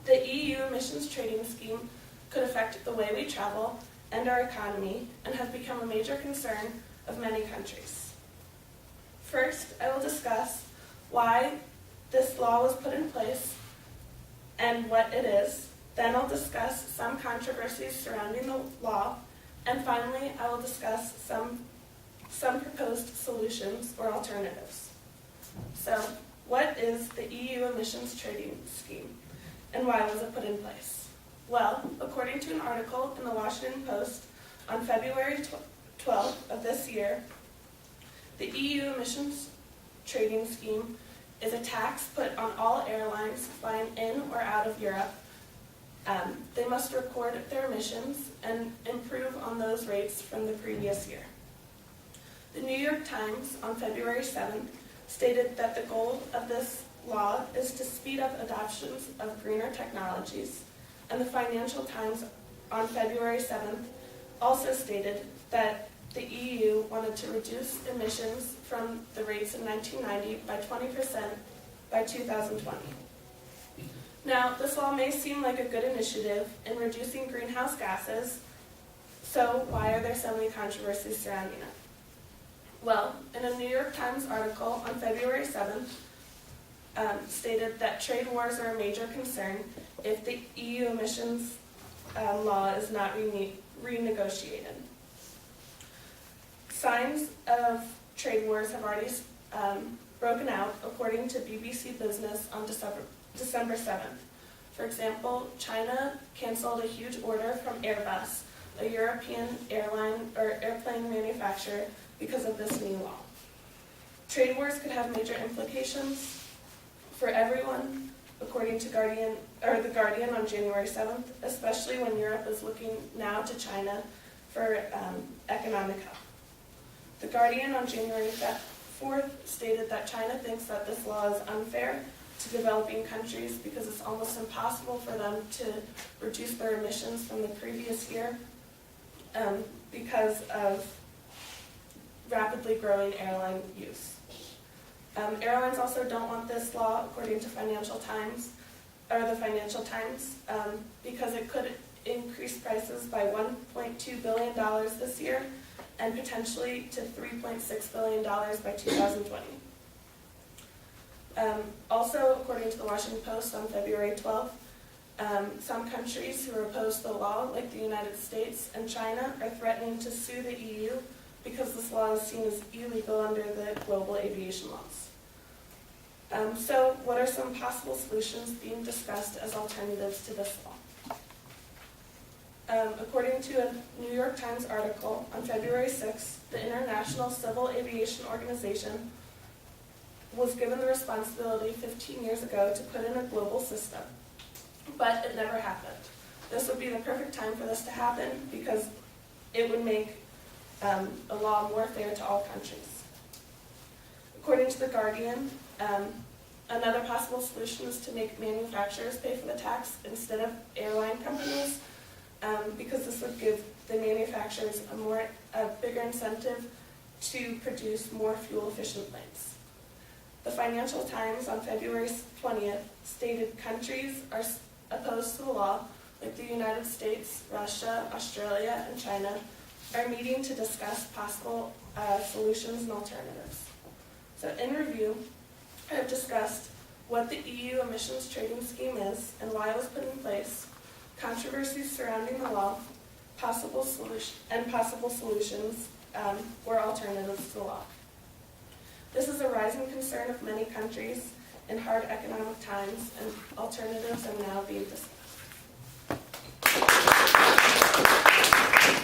The EU emissions trading scheme could affect the way we travel and our economy and has become a major concern of many countries. First, I will discuss why this law was put in place and what it is. Then I'll discuss some controversies surrounding the law, and finally I will discuss some proposed solutions or alternatives. So, what is the EU emissions trading scheme and why was it put in place? Well, according to an article in the Washington Post on February 12th of this year, the EU emissions trading scheme is a tax put on all airlines flying in or out of Europe. They must record their emissions and improve on those rates from the previous year. The New York Times on February 7th stated that the goal of this law is to speed up adoptions of greener technologies, and the Financial Times on February 7th also stated that the EU wanted to reduce emissions from the rates in 1990 by 20% by 2020. Now, this law may seem like a good initiative in reducing greenhouse gases, so why are there so many controversies surrounding it? Well, in a New York Times article on February 7th, stated that trade wars are a major concern if the EU emissions law is not renegotiated. Signs of trade wars have already broken out, according to BBC Business on December 7th. For example, China canceled a huge order from Airbus, a European airplane manufacturer, because of this new law. Trade wars could have major implications for everyone, according to The Guardian on January 7th, especially when Europe is looking now to China for economic help. The Guardian on January 4th stated that China thinks that this law is unfair to developing countries because it's almost impossible for them to reduce their emissions from the previous year because of rapidly growing airline use. Airlines also don't want this law, according to the Financial Times, because it could increase prices by $1.2 billion this year and potentially to $3.6 billion by 2020. Also, according to the Washington Post on February 12th, some countries who are opposed to the law, like the United States and China, are threatening to sue the EU because this law is seen as illegal under the global aviation laws. So what are some possible solutions being discussed as alternatives to this law? According to a New York Times article on February 6th, the International Civil Aviation Organization was given the responsibility 15 years ago to put in a global system, but it never happened. This would be the perfect time for this to happen because it would make a law more fair to all countries. According to The Guardian, another possible solution is to make manufacturers pay for the tax instead of airline companies, because this would give the manufacturers a bigger incentive to produce more fuel-efficient planes. The Financial Times on February 20th stated countries are opposed to the law, like the United States, Russia, Australia, and China, are meeting to discuss possible solutions and alternatives. So in review, I have discussed what the EU emissions trading scheme is and why it was put in place, controversies surrounding the law, possible solutions or alternatives to the law. This is a rising concern of many countries in hard economic times, and alternatives are now being discussed.